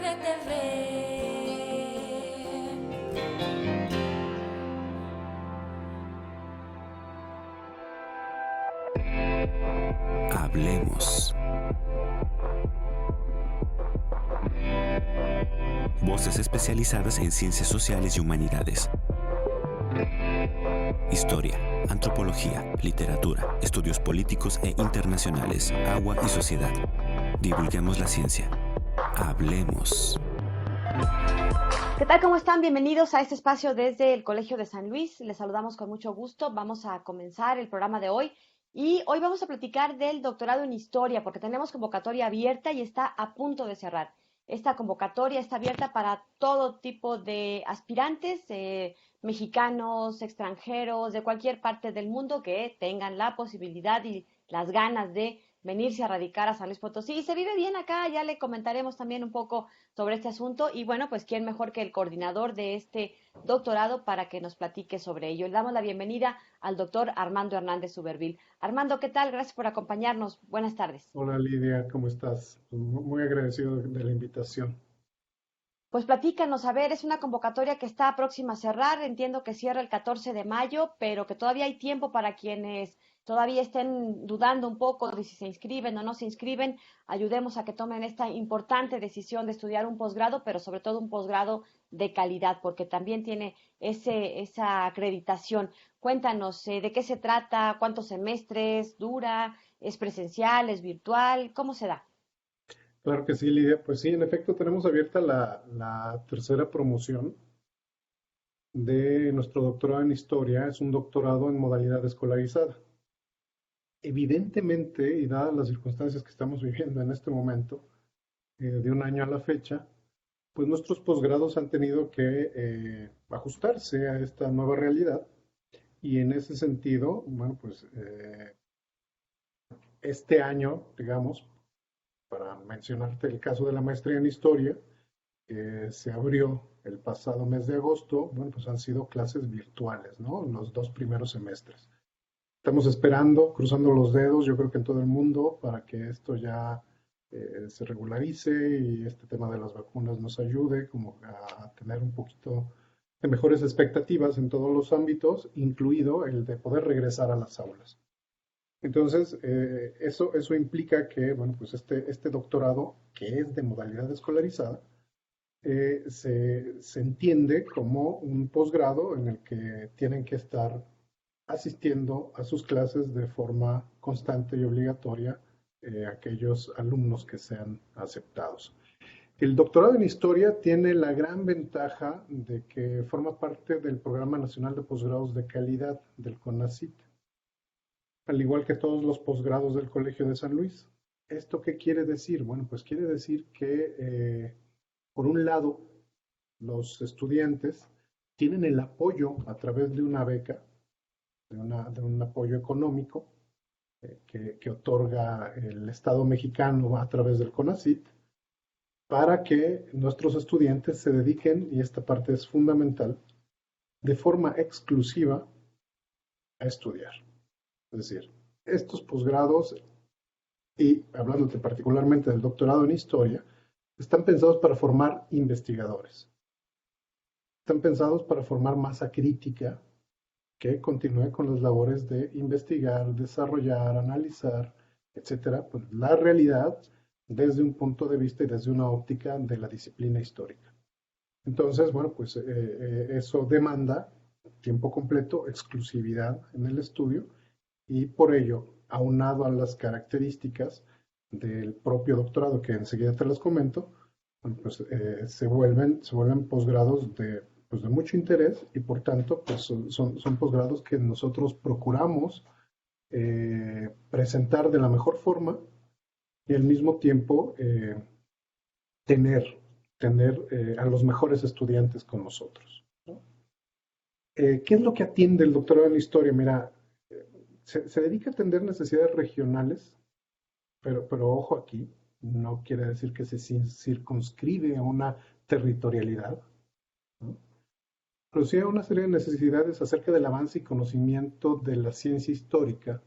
TV. Hablemos. Voces especializadas en ciencias sociales y humanidades. Historia, antropología, literatura, estudios políticos e internacionales, agua y sociedad. Divulguemos la ciencia. Hablemos. ¿Qué tal? ¿Cómo están? Bienvenidos a este espacio desde el Colegio de San Luis. Les saludamos con mucho gusto. Vamos a comenzar el programa de hoy. Y hoy vamos a platicar del doctorado en Historia, porque tenemos convocatoria abierta y está a punto de cerrar. Esta convocatoria está abierta para todo tipo de aspirantes, mexicanos, extranjeros, de cualquier parte del mundo que tengan la posibilidad y las ganas de venirse a radicar a San Luis Potosí. Y se vive bien acá, ya le comentaremos también un poco sobre este asunto. Y bueno, pues quién mejor que el coordinador de este doctorado para que nos platique sobre ello. Le damos la bienvenida al doctor Armando Hernández Subervil. Armando, ¿qué tal? Gracias por acompañarnos. Buenas tardes. Hola Lidia, ¿cómo estás? Muy agradecido de la invitación. Pues platícanos, a ver, es una convocatoria que está próxima a cerrar, entiendo que cierra el 14 de mayo, pero que todavía hay tiempo para quienes todavía estén dudando un poco de si se inscriben o no se inscriben, ayudemos a que tomen esta importante decisión de estudiar un posgrado, pero sobre todo un posgrado de calidad, porque también tiene esa acreditación. Cuéntanos, ¿de qué se trata? ¿Cuántos semestres dura? ¿Es presencial? ¿Es virtual? ¿Cómo se da? Claro que sí, Lidia. Pues sí, en efecto tenemos abierta la tercera promoción de nuestro doctorado en historia. Es un doctorado en modalidad escolarizada. Evidentemente, y dadas las circunstancias que estamos viviendo en este momento, de un año a la fecha, pues nuestros posgrados han tenido que ajustarse a esta nueva realidad. Y en ese sentido, bueno, pues este año, digamos, para mencionarte el caso de la maestría en historia, que se abrió el pasado mes de agosto, bueno, pues han sido clases virtuales, ¿no? Los 2 primeros semestres. Estamos esperando, cruzando los dedos, yo creo que en todo el mundo, para que esto ya se regularice y este tema de las vacunas nos ayude como a tener un poquito de mejores expectativas en todos los ámbitos, incluido el de poder regresar a las aulas. Entonces, eso implica que, bueno, pues este doctorado, que es de modalidad escolarizada, se entiende como un posgrado en el que tienen que estar asistiendo a sus clases de forma constante y obligatoria aquellos alumnos que sean aceptados. El doctorado en historia tiene la gran ventaja de que forma parte del Programa Nacional de Posgrados de Calidad del CONACYT, al igual que todos los posgrados del Colegio de San Luis. ¿Esto qué quiere decir? Bueno, pues quiere decir que, por un lado, los estudiantes tienen el apoyo a través de una beca, de un apoyo económico que otorga el Estado mexicano a través del CONACYT, para que nuestros estudiantes se dediquen, y esta parte es fundamental, de forma exclusiva a estudiar. Es decir, estos posgrados, y hablándote particularmente del doctorado en historia, están pensados para formar investigadores. Están pensados para formar masa crítica que continúe con las labores de investigar, desarrollar, analizar, etcétera, pues la realidad desde un punto de vista y desde una óptica de la disciplina histórica. Entonces, bueno, pues eso demanda tiempo completo, exclusividad en el estudio, y por ello, aunado a las características del propio doctorado, que enseguida te las comento, pues se vuelven posgrados pues de mucho interés, y por tanto pues son posgrados que nosotros procuramos presentar de la mejor forma, y al mismo tiempo tener a los mejores estudiantes con nosotros, ¿no? ¿Qué es lo que atiende el doctorado en historia? Mira, se dedica a atender necesidades regionales, pero ojo aquí, no quiere decir que se circunscribe a una territorialidad, ¿no? Pero sí a una serie de necesidades acerca del avance y conocimiento de la ciencia histórica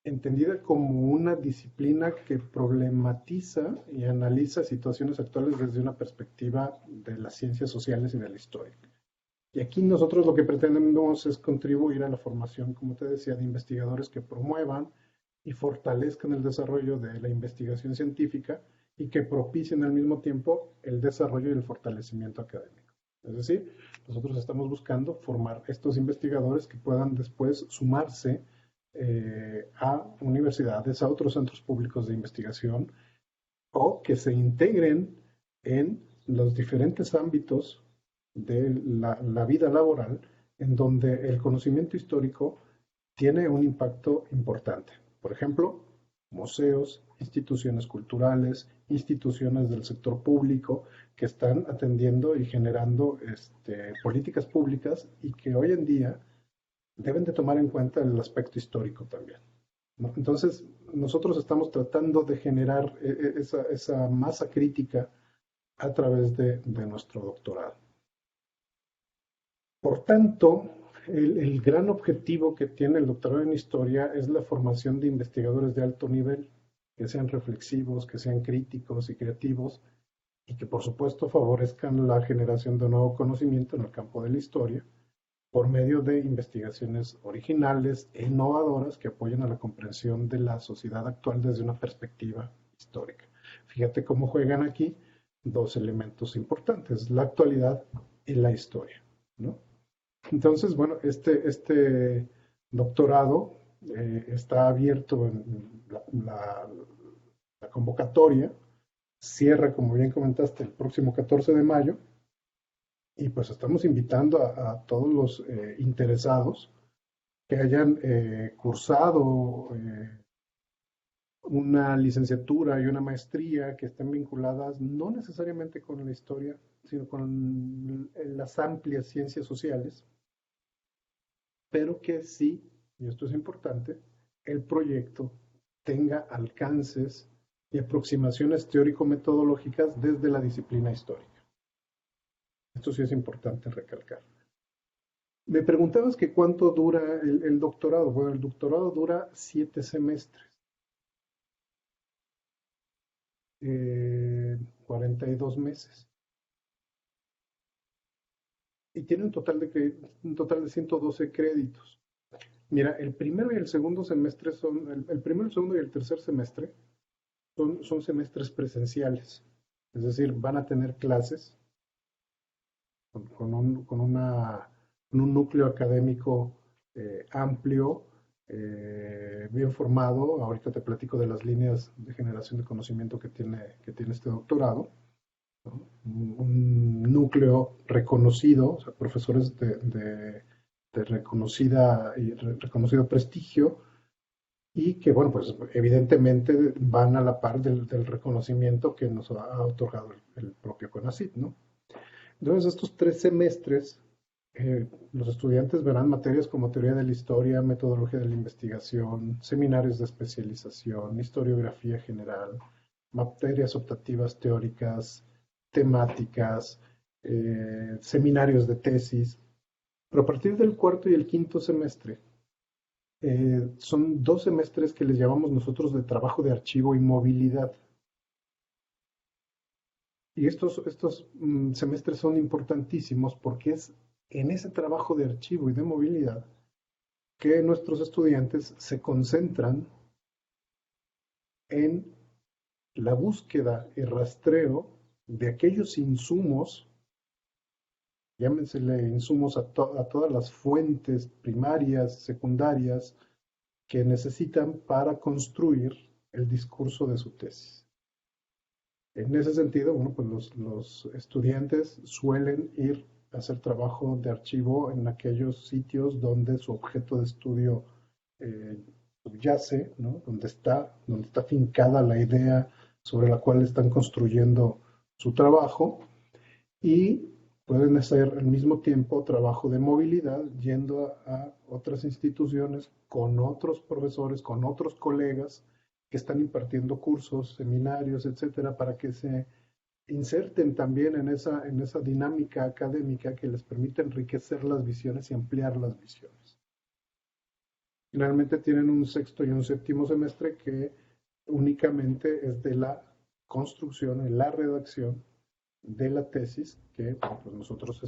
entendida como una disciplina que problematiza y analiza situaciones actuales desde una perspectiva de las ciencias sociales y de la historia. Y aquí nosotros lo que pretendemos es contribuir a la formación, como te decía, de investigadores que promuevan y fortalezcan el desarrollo de la investigación científica y que propicien al mismo tiempo el desarrollo y el fortalecimiento académico. Es decir, nosotros estamos buscando formar estos investigadores que puedan después sumarse a universidades, a otros centros públicos de investigación o que se integren en los diferentes ámbitos de la vida laboral en donde el conocimiento histórico tiene un impacto importante. Por ejemplo, museos, instituciones culturales, instituciones del sector público que están atendiendo y generando políticas públicas y que hoy en día deben de tomar en cuenta el aspecto histórico también, ¿no? Entonces, nosotros estamos tratando de generar esa masa crítica a través de nuestro doctorado. Por tanto, el gran objetivo que tiene el doctorado en historia es la formación de investigadores de alto nivel, que sean reflexivos, que sean críticos y creativos, y que por supuesto favorezcan la generación de nuevo conocimiento en el campo de la historia, por medio de investigaciones originales e innovadoras que apoyen a la comprensión de la sociedad actual desde una perspectiva histórica. Fíjate cómo juegan aquí dos elementos importantes, la actualidad y la historia, ¿no? Entonces, bueno, este doctorado está abierto en la convocatoria, cierra, como bien comentaste, el próximo 14 de mayo, y pues estamos invitando a todos los interesados que hayan cursado una licenciatura y una maestría que estén vinculadas no necesariamente con la historia, sino con las amplias ciencias sociales, pero que sí, y esto es importante, el proyecto tenga alcances y aproximaciones teórico-metodológicas desde la disciplina histórica. Esto sí es importante recalcar. Me preguntabas que cuánto dura el doctorado. Bueno, el doctorado dura 7 semestres. 42 meses. Y tiene un total de 112 créditos. Mira, el primero y el segundo semestre el primero, el segundo y el tercer semestre son semestres presenciales. Es decir, van a tener clases con un núcleo académico amplio, bien formado. Ahorita te platico de las líneas de generación de conocimiento que tiene este doctorado, ¿no? Un núcleo reconocido, o sea, profesores de reconocido prestigio, y que, bueno, pues evidentemente van a la par del reconocimiento que nos ha otorgado el propio CONACYT, ¿no? Entonces, estos 3 semestres, los estudiantes verán materias como teoría de la historia, metodología de la investigación, seminarios de especialización, historiografía general, materias optativas teóricas, temáticas, seminarios de tesis. Pero a partir del cuarto y el quinto semestre, son 2 semestres que les llamamos nosotros de trabajo de archivo y movilidad. Y estos semestres son importantísimos porque es en ese trabajo de archivo y de movilidad que nuestros estudiantes se concentran en la búsqueda y rastreo de aquellos insumos, llámensele insumos a todas las fuentes primarias, secundarias, que necesitan para construir el discurso de su tesis. En ese sentido, bueno, pues los estudiantes suelen ir a hacer trabajo de archivo en aquellos sitios donde su objeto de estudio subyace, ¿no? Donde está fincada la idea sobre la cual están construyendo su trabajo, y pueden hacer al mismo tiempo trabajo de movilidad yendo a otras instituciones con otros profesores, con otros colegas que están impartiendo cursos, seminarios, etcétera, para que se inserten también en esa dinámica académica que les permite enriquecer las visiones y ampliar las visiones. Generalmente tienen un sexto y un séptimo semestre que únicamente es de la construcción y la redacción de la tesis que bueno, pues nosotros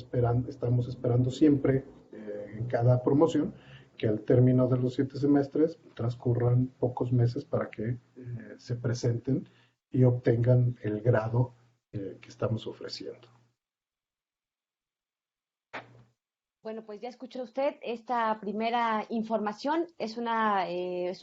estamos esperando siempre en cada promoción que al término de los 7 semestres transcurran pocos meses para que se presenten y obtengan el grado que estamos ofreciendo. Bueno, pues ya escuchó usted esta primera información. Es un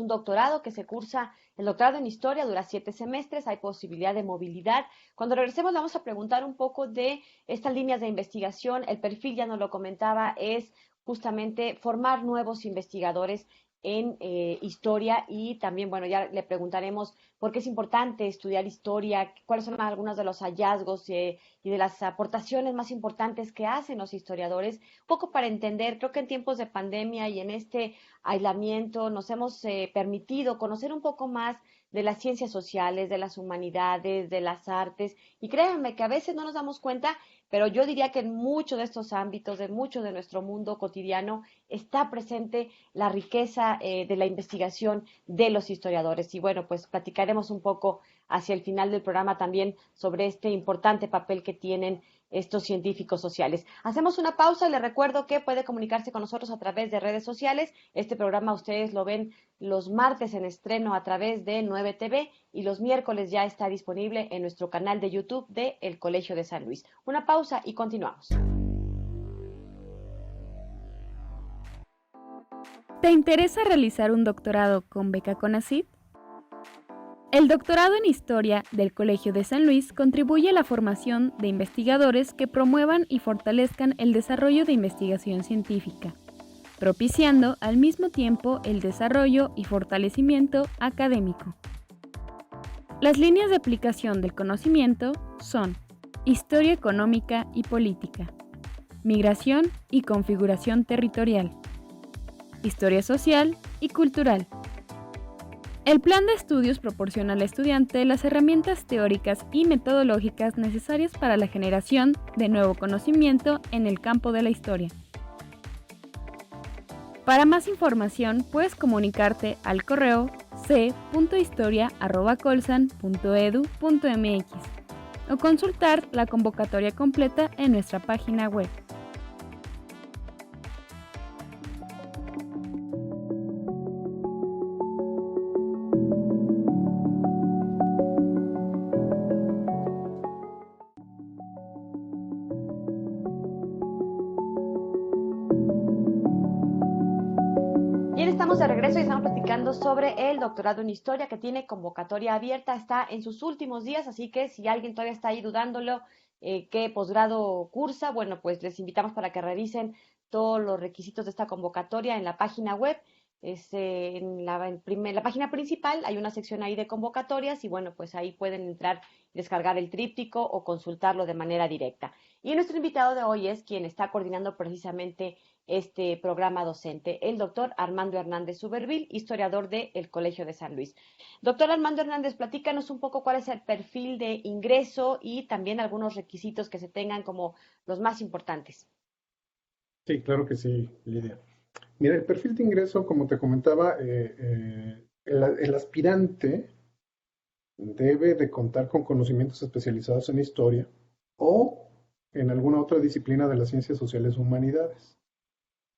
doctorado que se cursa, el doctorado en historia dura 7 semestres, hay posibilidad de movilidad. Cuando regresemos vamos a preguntar un poco de estas líneas de investigación. El perfil, ya nos lo comentaba, es justamente formar nuevos investigadores en historia y también, bueno, ya le preguntaremos por qué es importante estudiar historia, cuáles son algunos de los hallazgos y de las aportaciones más importantes que hacen los historiadores poco para entender, creo que en tiempos de pandemia y en este aislamiento nos hemos permitido conocer un poco más de las ciencias sociales, de las humanidades, de las artes, y créanme que a veces no nos damos cuenta, pero yo diría que en muchos de estos ámbitos, de mucho de nuestro mundo cotidiano, está presente la riqueza de la investigación de los historiadores. Y bueno, pues platicaremos un poco hacia el final del programa también sobre este importante papel que tienen estos científicos sociales. Hacemos una pausa y les recuerdo que puede comunicarse con nosotros a través de redes sociales. Este programa ustedes lo ven los martes en estreno a través de 9TV y los miércoles ya está disponible en nuestro canal de YouTube de El Colegio de San Luis. Una pausa y continuamos. ¿Te interesa realizar un doctorado con beca CONACYT? El doctorado en Historia del Colegio de San Luis contribuye a la formación de investigadores que promuevan y fortalezcan el desarrollo de investigación científica, propiciando al mismo tiempo el desarrollo y fortalecimiento académico. Las líneas de aplicación del conocimiento son Historia económica y política, Migración y configuración territorial, Historia social y cultural. El plan de estudios proporciona al estudiante las herramientas teóricas y metodológicas necesarias para la generación de nuevo conocimiento en el campo de la historia. Para más información, puedes comunicarte al correo c.historia@colsan.edu.mx o consultar la convocatoria completa en nuestra página web. Estamos de regreso y estamos platicando sobre el doctorado en historia que tiene convocatoria abierta, está en sus últimos días, así que si alguien todavía está ahí dudándolo qué posgrado cursa, bueno, pues les invitamos para que revisen todos los requisitos de esta convocatoria en la página web. En la página principal hay una sección ahí de convocatorias y bueno, pues ahí pueden entrar y descargar el tríptico o consultarlo de manera directa. Y nuestro invitado de hoy es quien está coordinando precisamente este programa docente, el doctor Armando Hernández Suberville, historiador del Colegio de San Luis. Doctor Armando Hernández, platícanos un poco cuál es el perfil de ingreso y también algunos requisitos que se tengan como los más importantes. Sí, claro que sí, Lidia. Mira, el perfil de ingreso, como te comentaba, el aspirante debe de contar con conocimientos especializados en historia o en alguna otra disciplina de las ciencias sociales o humanidades,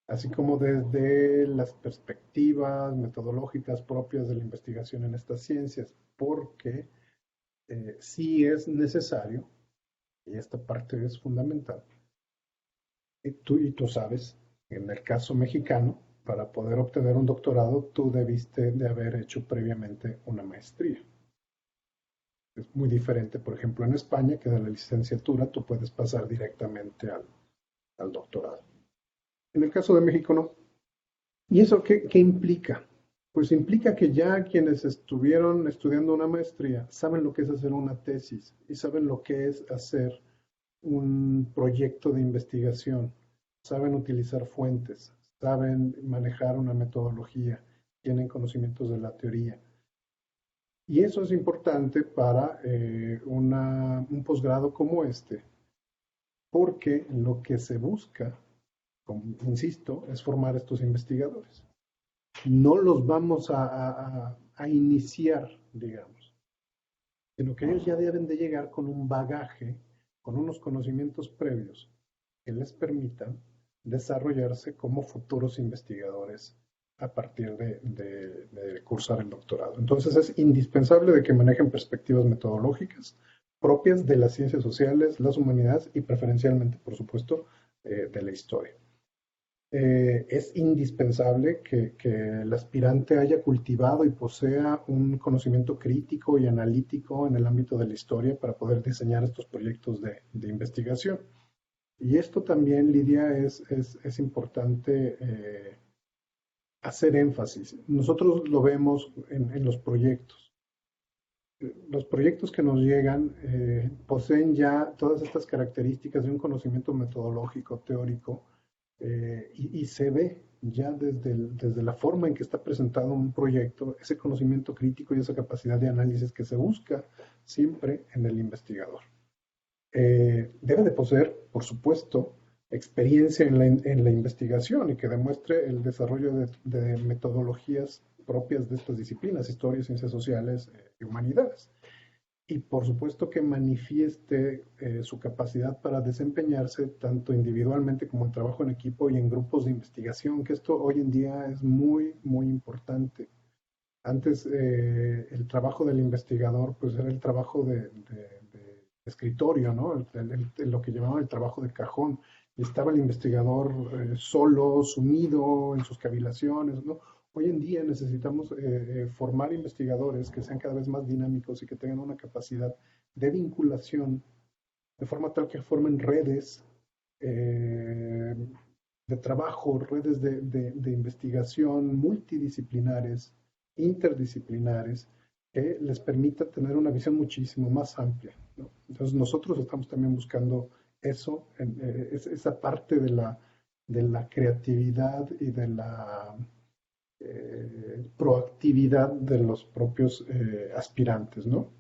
así como desde las perspectivas metodológicas propias de la investigación en estas ciencias, porque sí es necesario, y esta parte es fundamental, y tú sabes, en el caso mexicano, para poder obtener un doctorado, tú debiste de haber hecho previamente una maestría. Es muy diferente, por ejemplo, en España, que de la licenciatura tú puedes pasar directamente al doctorado. En el caso de México, no. ¿Y eso qué implica? Pues implica que ya quienes estuvieron estudiando una maestría saben lo que es hacer una tesis y saben lo que es hacer un proyecto de investigación, saben utilizar fuentes, saben manejar una metodología, tienen conocimientos de la teoría. Y eso es importante para un posgrado como este, porque lo que se busca, como insisto, es formar estos investigadores. no los vamos a iniciar, digamos, sino que ellos ya deben de llegar con un bagaje, con unos conocimientos previos que les permitan desarrollarse como futuros investigadores a partir de cursar el doctorado. Entonces es indispensable de que manejen perspectivas metodológicas propias de las ciencias sociales, las humanidades y preferencialmente, por supuesto, de la historia. Es indispensable que el aspirante haya cultivado y posea un conocimiento crítico y analítico en el ámbito de la historia para poder diseñar estos proyectos de investigación. Y esto también, Lidia, es importante hacer énfasis. Nosotros lo vemos en los proyectos. Los proyectos que nos llegan poseen ya todas estas características de un conocimiento metodológico, teórico, y se ve ya desde la forma en que está presentado un proyecto, ese conocimiento crítico y esa capacidad de análisis que se busca siempre en el investigador. Debe de poseer, por supuesto, experiencia en la investigación y que demuestre el desarrollo de metodologías propias de estas disciplinas, historia, ciencias sociales y humanidades. Y por supuesto que manifieste su capacidad para desempeñarse tanto individualmente como en trabajo en equipo y en grupos de investigación, que esto hoy en día es muy, muy importante. Antes el trabajo del investigador pues era el trabajo de escritorio, ¿no? Lo que llamaban el trabajo de cajón. Y estaba el investigador solo, sumido en sus cavilaciones, ¿no? Hoy en día necesitamos formar investigadores que sean cada vez más dinámicos y que tengan una capacidad de vinculación, de forma tal que formen redes de trabajo, redes de investigación multidisciplinares, interdisciplinares, que les permita tener una visión muchísimo más amplia, ¿no? Entonces nosotros estamos también buscando eso, esa parte de la creatividad y de la proactividad de los propios aspirantes, ¿no?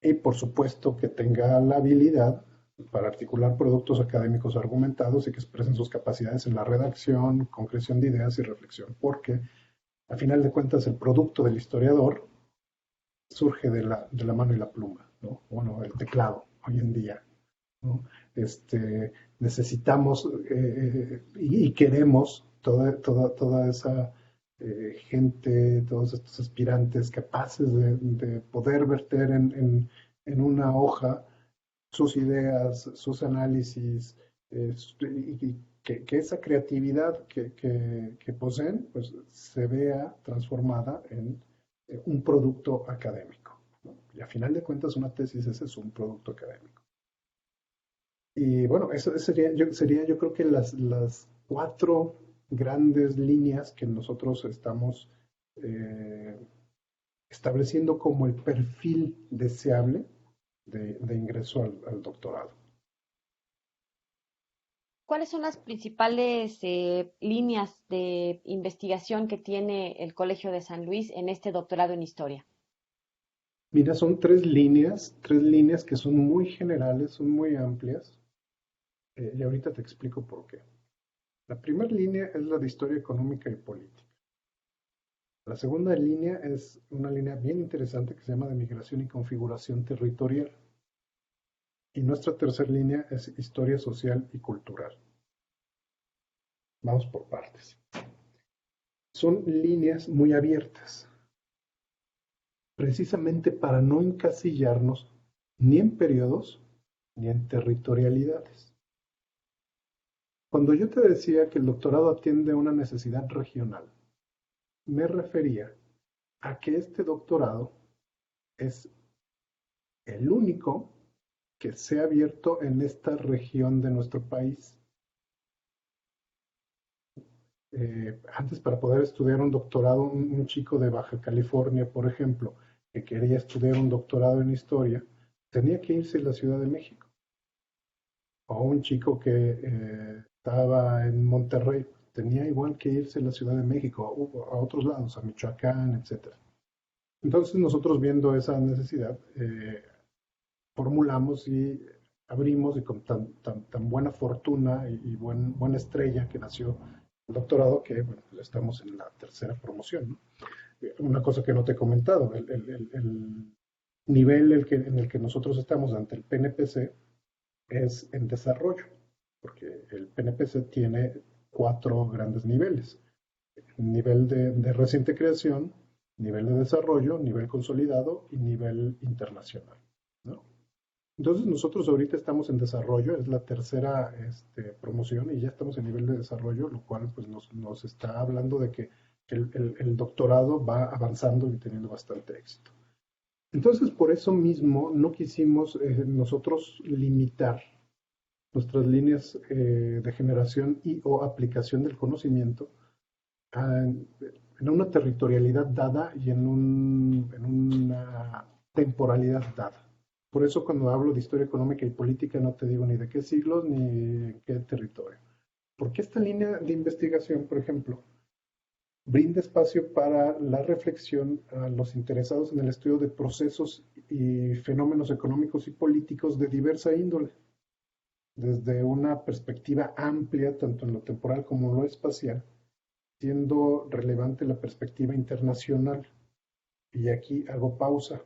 Y por supuesto que tenga la habilidad para articular productos académicos argumentados y que expresen sus capacidades en la redacción, concreción de ideas y reflexión, porque a final de cuentas el producto del historiador surge de la mano y la pluma, ¿no? Bueno, el teclado hoy en día, ¿no? Necesitamos y queremos toda esa gente, todos estos aspirantes capaces de poder verter en una hoja sus ideas, sus análisis, y que esa creatividad que poseen pues, se vea transformada en un producto académico, ¿no? Y a final de cuentas una tesis ese es un producto académico. Y bueno, eso sería yo creo que las 4 grandes líneas que nosotros estamos estableciendo como el perfil deseable de ingreso al doctorado. ¿Cuáles son las principales líneas de investigación que tiene el Colegio de San Luis en este doctorado en historia? Mira, son 3 líneas que son muy generales, son muy amplias, y ahorita te explico por qué. La primera línea es la de historia económica y política. La segunda línea es una línea bien interesante que se llama de migración y configuración territorial. Y nuestra tercera línea es historia social y cultural. Vamos por partes. Son líneas muy abiertas, precisamente para no encasillarnos ni en periodos ni en territorialidades. Cuando yo te decía que el doctorado atiende a una necesidad regional, me refería a que este doctorado es el único que se ha abierto en esta región de nuestro país. Antes, para poder estudiar un doctorado, un chico de Baja California, por ejemplo, que quería estudiar un doctorado en historia, tenía que irse a la Ciudad de México. O un chico que estaba en Monterrey, tenía igual que irse a la Ciudad de México, a otros lados, a Michoacán, etc. Entonces nosotros viendo esa necesidad, formulamos y abrimos, y con tan buena fortuna y buena estrella que nació doctorado, que bueno, estamos en la tercera promoción, ¿no? Una cosa que no te he comentado, el nivel en el que nosotros estamos ante el PNPC es en desarrollo, porque el PNPC tiene 4 grandes niveles: nivel de reciente creación, nivel de desarrollo, nivel consolidado y nivel internacional, ¿no? Entonces nosotros ahorita estamos en desarrollo, es la tercera promoción y ya estamos en nivel de desarrollo, lo cual pues nos está hablando de que el doctorado va avanzando y teniendo bastante éxito. Entonces por eso mismo no quisimos nosotros limitar nuestras líneas de generación y o aplicación del conocimiento en una territorialidad dada y en una temporalidad dada. Por eso cuando hablo de historia económica y política no te digo ni de qué siglos ni en qué territorio. Porque esta línea de investigación, por ejemplo, brinda espacio para la reflexión a los interesados en el estudio de procesos y fenómenos económicos y políticos de diversa índole, desde una perspectiva amplia, tanto en lo temporal como en lo espacial, siendo relevante la perspectiva internacional. Y aquí hago pausa.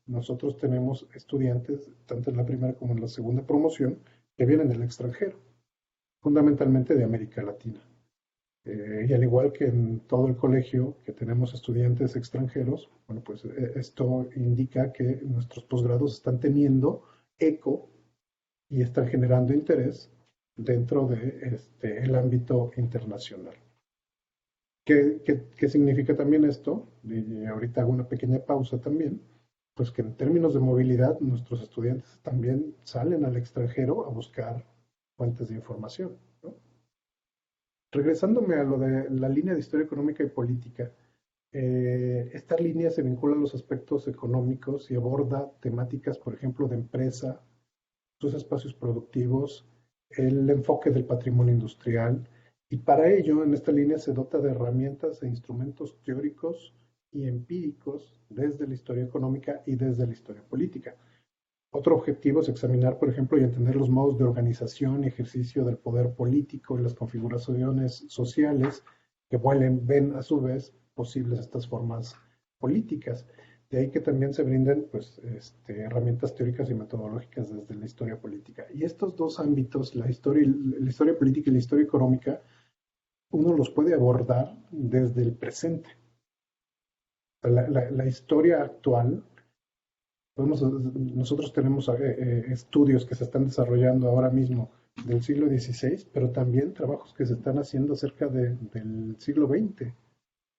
Nosotros tenemos estudiantes, tanto en la primera como en la segunda promoción, que vienen del extranjero, fundamentalmente de América Latina. Y al igual que en todo el colegio, que tenemos estudiantes extranjeros, bueno, pues esto indica que nuestros posgrados están teniendo eco y están generando interés dentro de el ámbito internacional. ¿Qué significa también esto? Y ahorita hago una pequeña pausa también, pues que en términos de movilidad nuestros estudiantes también salen al extranjero a buscar fuentes de información, ¿no? Regresándome a lo de la línea de historia económica y política, esta línea se vincula a los aspectos económicos y aborda temáticas, por ejemplo, de empresa, sus espacios productivos, el enfoque del patrimonio industrial, y para ello en esta línea se dota de herramientas e instrumentos teóricos y empíricos desde la historia económica y desde la historia política. Otro objetivo es examinar, por ejemplo, y entender los modos de organización y ejercicio del poder político y las configuraciones sociales que ven a su vez posibles estas formas políticas. De ahí que también se brinden pues, herramientas teóricas y metodológicas desde la historia política. Y estos dos ámbitos, la historia política y la historia económica, uno los puede abordar desde el presente. La historia actual, nosotros tenemos estudios que se están desarrollando ahora mismo del siglo XVI, pero también trabajos que se están haciendo acerca del siglo XX,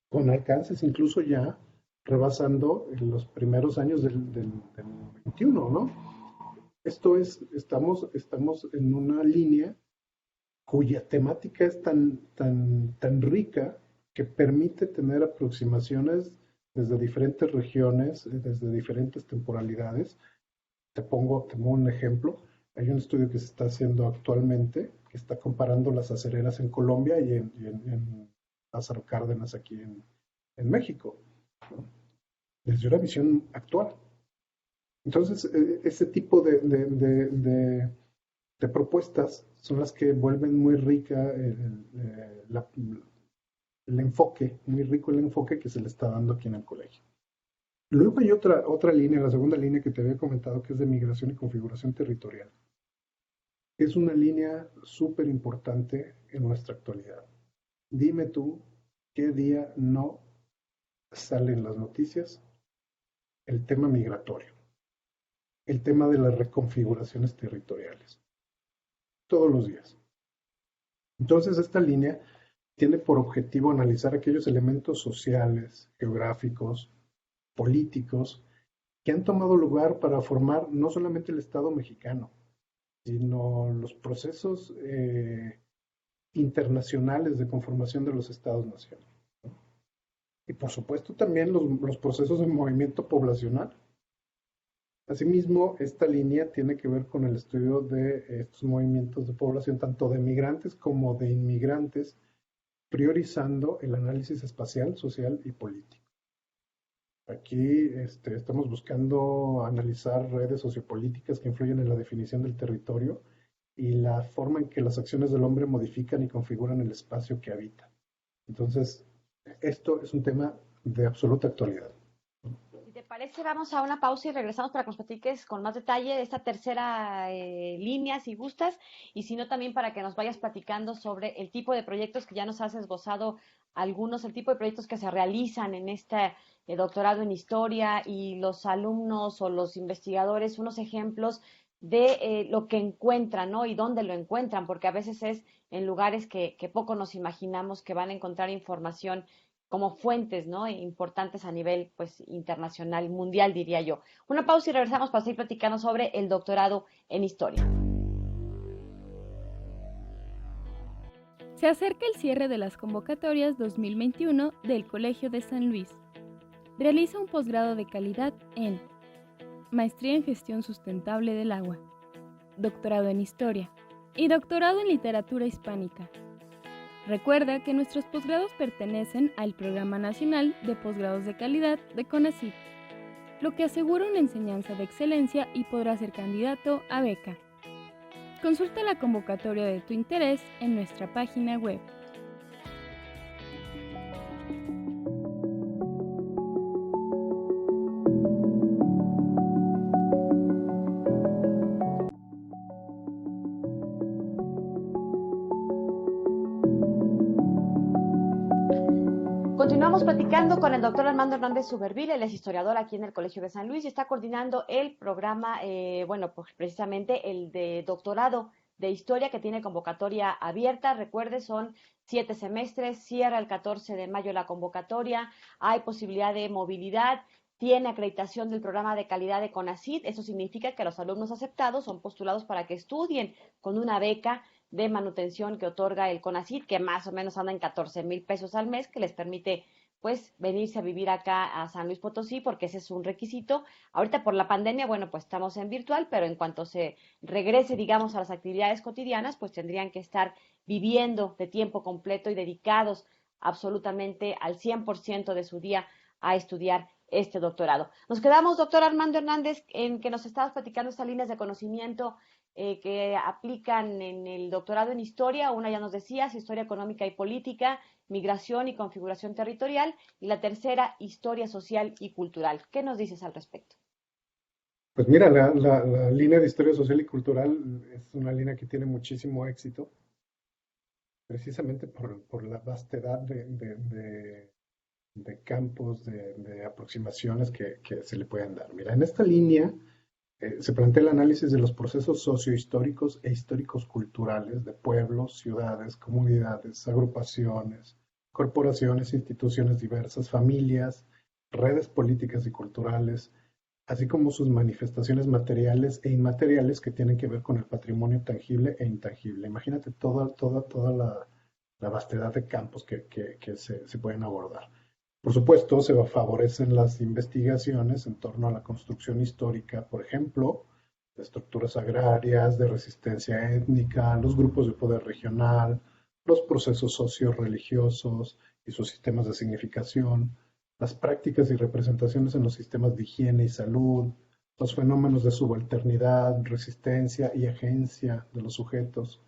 con alcances incluso ya rebasando en los primeros años del XXI, ¿no? Esto es, estamos en una línea cuya temática es tan rica que permite tener aproximaciones desde diferentes regiones, desde diferentes temporalidades. Te pongo un ejemplo. Hay un estudio que se está haciendo actualmente que está comparando las acereras en Colombia y en Lázaro Cárdenas aquí en México, ¿no? Desde una visión actual. Entonces, ese tipo de propuestas son las que vuelven muy rica el enfoque, muy rico el enfoque que se le está dando aquí en el colegio. Luego hay otra línea, la segunda línea que te había comentado, que es de migración y configuración territorial. Es una línea súper importante en nuestra actualidad. Dime tú, ¿qué día no salen las noticias? El tema migratorio, el tema de las reconfiguraciones territoriales, todos los días. Entonces esta línea tiene por objetivo analizar aquellos elementos sociales, geográficos, políticos, que han tomado lugar para formar no solamente el Estado mexicano, sino los procesos internacionales de conformación de los Estados-nación. Y por supuesto también los procesos de movimiento poblacional. Asimismo, esta línea tiene que ver con el estudio de estos movimientos de población, tanto de migrantes como de inmigrantes, priorizando el análisis espacial, social y político. Aquí estamos buscando analizar redes sociopolíticas que influyen en la definición del territorio y la forma en que las acciones del hombre modifican y configuran el espacio que habita. Entonces, esto es un tema de absoluta actualidad. Si te parece, vamos a una pausa y regresamos para que nos platiques con más detalle de esta tercera línea, si gustas, y si no, también para que nos vayas platicando sobre el tipo de proyectos que ya nos has esbozado algunos, el tipo de proyectos que se realizan en este doctorado en historia y los alumnos o los investigadores, unos ejemplos de lo que encuentran, ¿no? Y dónde lo encuentran, porque a veces es en lugares que poco nos imaginamos que van a encontrar información como fuentes, ¿no? Importantes a nivel, pues, internacional, mundial, diría yo. Una pausa y regresamos para seguir platicando sobre el doctorado en historia. Se acerca el cierre de las convocatorias 2021 del Colegio de San Luis. Realiza un posgrado de calidad en Maestría en Gestión Sustentable del Agua, Doctorado en Historia y Doctorado en Literatura Hispánica. Recuerda que nuestros posgrados pertenecen al Programa Nacional de Posgrados de Calidad de CONACYT, lo que asegura una enseñanza de excelencia y podrá ser candidato a beca. Consulta la convocatoria de tu interés en nuestra página web. Continuamos platicando con el doctor Armando Hernández Suberville, él es historiador aquí en el Colegio de San Luis y está coordinando el programa, pues precisamente el de doctorado de historia que tiene convocatoria abierta. Recuerde, son 7 semestres, cierra el 14 de mayo la convocatoria, hay posibilidad de movilidad, tiene acreditación del programa de calidad de CONACYT. Eso significa que los alumnos aceptados son postulados para que estudien con una beca de manutención que otorga el CONACYT, que más o menos anda en 14,000 pesos al mes, que les permite pues venirse a vivir acá a San Luis Potosí, porque ese es un requisito. Ahorita por la pandemia, bueno, pues estamos en virtual, pero en cuanto se regrese, digamos, a las actividades cotidianas, pues tendrían que estar viviendo de tiempo completo y dedicados absolutamente al 100% de su día a estudiar este doctorado. Nos quedamos, doctor Armando Hernández, en que nos estabas platicando estas líneas de conocimiento que aplican en el doctorado en historia. Una ya nos decías, historia económica y política, migración y configuración territorial, y la tercera, historia social y cultural. ¿Qué nos dices al respecto? Pues mira, la línea de historia social y cultural es una línea que tiene muchísimo éxito, precisamente por la vastedad de campos, de aproximaciones que se le pueden dar. Mira, en esta línea se plantea el análisis de los procesos sociohistóricos e históricos culturales de pueblos, ciudades, comunidades, agrupaciones, corporaciones, instituciones diversas, familias, redes políticas y culturales, así como sus manifestaciones materiales e inmateriales que tienen que ver con el patrimonio tangible e intangible. Imagínate toda la vastedad de campos que se pueden abordar. Por supuesto, se favorecen las investigaciones en torno a la construcción histórica, por ejemplo, de estructuras agrarias, de resistencia étnica, los grupos de poder regional, los procesos socio-religiosos y sus sistemas de significación, las prácticas y representaciones en los sistemas de higiene y salud, los fenómenos de subalternidad, resistencia y agencia de los sujetos.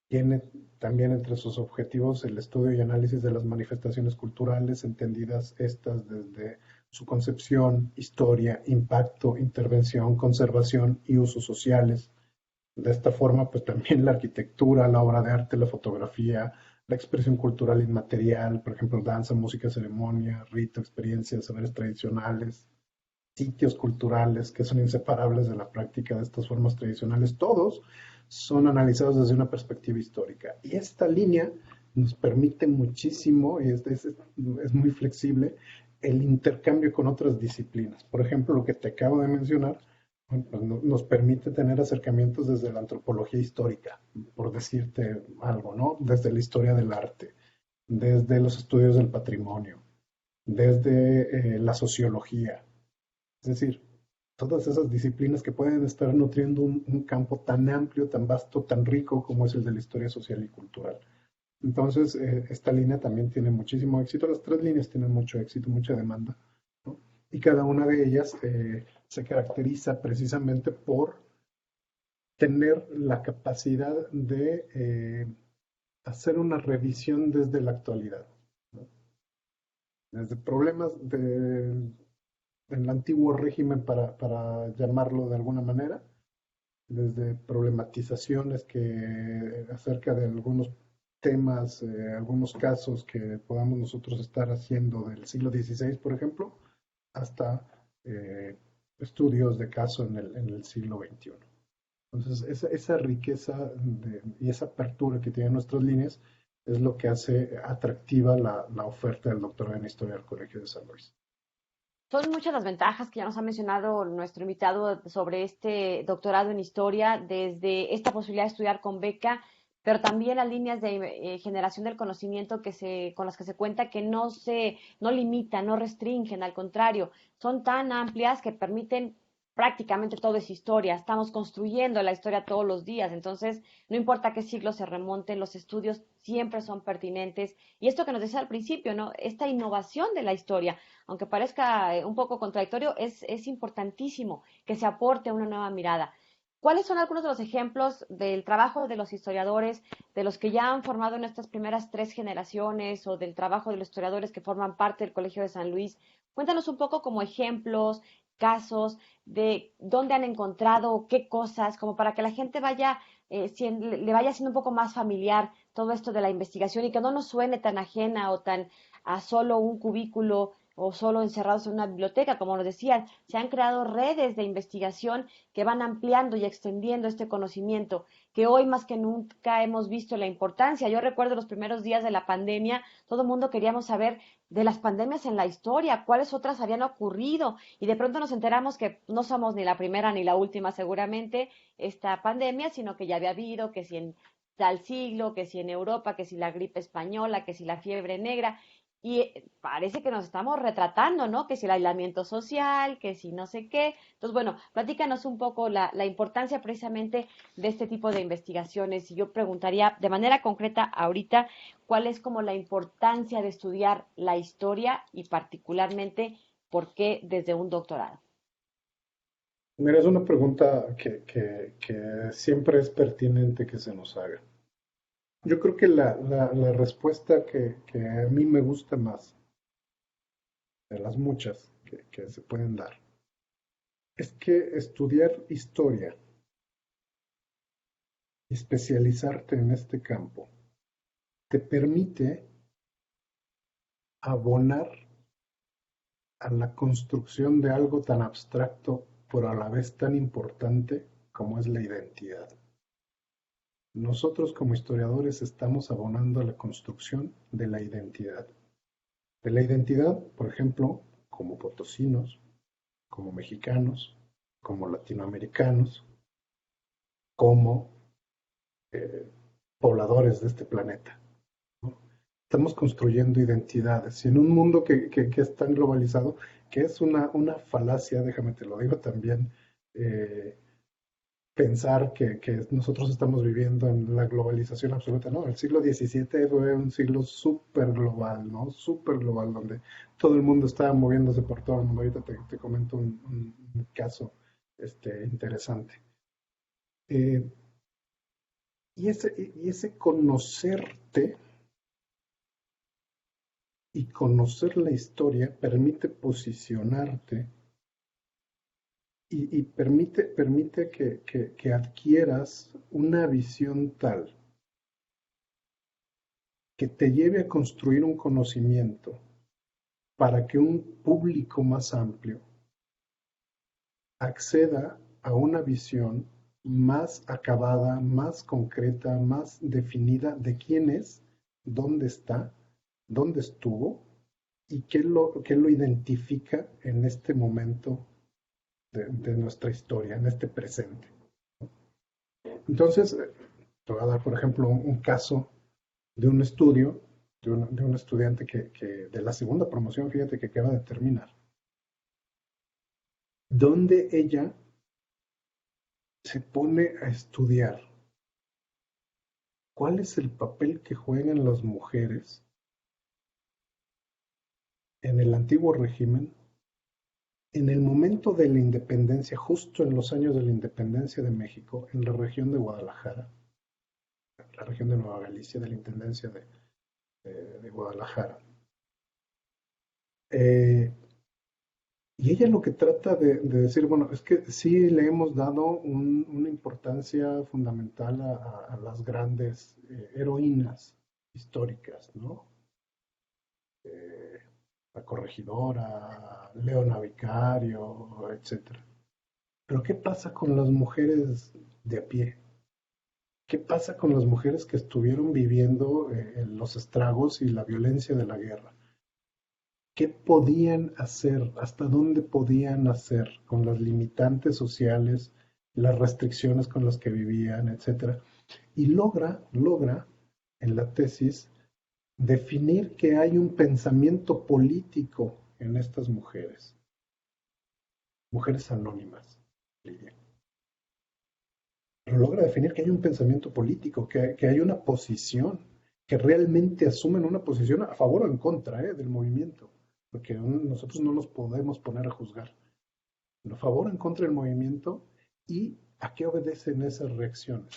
Tiene también entre sus objetivos el estudio y análisis de las manifestaciones culturales, entendidas estas desde su concepción, historia, impacto, intervención, conservación y usos sociales. De esta forma, pues también la arquitectura, la obra de arte, la fotografía, la expresión cultural inmaterial, por ejemplo, danza, música, ceremonia, rito, experiencias, saberes tradicionales, sitios culturales que son inseparables de la práctica de estas formas tradicionales, todos son analizados desde una perspectiva histórica. Y esta línea nos permite muchísimo, y es muy flexible, el intercambio con otras disciplinas. Por ejemplo, lo que te acabo de mencionar, pues nos permite tener acercamientos desde la antropología histórica, por decirte algo, ¿no? Desde la historia del arte, desde los estudios del patrimonio, desde la sociología. Es decir, todas esas disciplinas que pueden estar nutriendo un campo tan amplio, tan vasto, tan rico como es el de la historia social y cultural. Entonces, esta línea también tiene muchísimo éxito. Las tres líneas tienen mucho éxito, mucha demanda, ¿no? Y cada una de ellas se caracteriza precisamente por tener la capacidad de hacer una revisión desde la actualidad, ¿no? Desde problemas del antiguo régimen, para llamarlo de alguna manera, desde problematizaciones acerca de algunos temas, algunos casos que podamos nosotros estar haciendo del siglo XVI, por ejemplo, hasta estudios de caso en el siglo XXI. Entonces, esa riqueza y esa apertura que tienen nuestras líneas es lo que hace atractiva la oferta del doctorado en Historia del Colegio de San Luis. Son muchas las ventajas que ya nos ha mencionado nuestro invitado sobre este doctorado en historia, desde esta posibilidad de estudiar con beca, pero también las líneas de generación del conocimiento con las que se cuenta, que no limitan, no restringen, al contrario, son tan amplias que permiten prácticamente todo es historia. Estamos construyendo la historia todos los días, entonces no importa a qué siglo se remonten, los estudios siempre son pertinentes. Y esto que nos decía al principio, ¿no? Esta innovación de la historia, aunque parezca un poco contradictorio, es importantísimo que se aporte una nueva mirada. ¿Cuáles son algunos de los ejemplos del trabajo de los historiadores, de los que ya han formado en estas primeras 3 generaciones, o del trabajo de los historiadores que forman parte del Colegio de San Luis? Cuéntanos un poco como ejemplos, casos, de dónde han encontrado qué cosas, como para que la gente le vaya siendo un poco más familiar todo esto de la investigación, y que no nos suene tan ajena o tan a solo un cubículo o solo encerrados en una biblioteca. Como nos decían, se han creado redes de investigación que van ampliando y extendiendo este conocimiento, que hoy más que nunca hemos visto la importancia. Yo recuerdo los primeros días de la pandemia, todo el mundo queríamos saber de las pandemias en la historia, cuáles otras habían ocurrido, y de pronto nos enteramos que no somos ni la primera ni la última seguramente esta pandemia, sino que ya había habido, que si en tal siglo, que si en Europa, que si la gripe española, que si la fiebre negra, y parece que nos estamos retratando, ¿no? Que si el aislamiento social, que si no sé qué. Entonces, bueno, platícanos un poco la importancia precisamente de este tipo de investigaciones. Y yo preguntaría de manera concreta ahorita, ¿cuál es como la importancia de estudiar la historia, y particularmente por qué desde un doctorado? Mira, es una pregunta que siempre es pertinente que se nos haga. Yo creo que la respuesta que a mí me gusta más, de las muchas que se pueden dar, es que estudiar historia y especializarte en este campo te permite abonar a la construcción de algo tan abstracto, pero a la vez tan importante como es la identidad. Nosotros como historiadores estamos abonando a la construcción de la identidad. De la identidad, por ejemplo, como potosinos, como mexicanos, como latinoamericanos, como eh, pobladores de este planeta, ¿no? Estamos construyendo identidades, y en un mundo que es tan globalizado, que es una falacia, déjame te lo digo también, eh, pensar que nosotros estamos viviendo en la globalización absoluta. No, el siglo XVII fue un siglo súper global, ¿no? Súper global, donde todo el mundo estaba moviéndose por todo el mundo. Ahorita te comento un caso interesante. Eh, y ese conocerte y conocer la historia permite posicionarte, y permite que adquieras una visión tal que te lleve a construir un conocimiento para que un público más amplio acceda a una visión más acabada, más concreta, más definida de quién es, dónde está, dónde estuvo y qué lo identifica en este momento de nuestra historia, en este presente. Entonces, te voy a dar, por ejemplo, un caso de un estudio de un estudiante que de la segunda promoción, fíjate, que acaba de terminar, donde ella se pone a estudiar cuál es el papel que juegan las mujeres en el antiguo régimen En el momento de la independencia, justo en los años de la independencia de México, en la región de Guadalajara, la región de Nueva Galicia, de la intendencia de Guadalajara. Y ella lo que trata de decir, bueno, es que sí le hemos dado una importancia fundamental a las grandes heroínas históricas, ¿no? La Corregidora, Leona Vicario, etcétera. Pero ¿qué pasa con las mujeres de a pie? ¿Qué pasa con las mujeres que estuvieron viviendo los estragos y la violencia de la guerra? ¿Qué podían hacer? ¿Hasta dónde podían hacer con las limitantes sociales, las restricciones con las que vivían, etcétera? Y logra en la tesis definir que hay un pensamiento político en estas mujeres anónimas, Lidia. Pero logra definir que hay un pensamiento político, que hay una posición, que realmente asumen una posición a favor o en contra del movimiento, porque nosotros no los podemos poner a juzgar. A favor o en contra del movimiento, y a qué obedecen esas reacciones.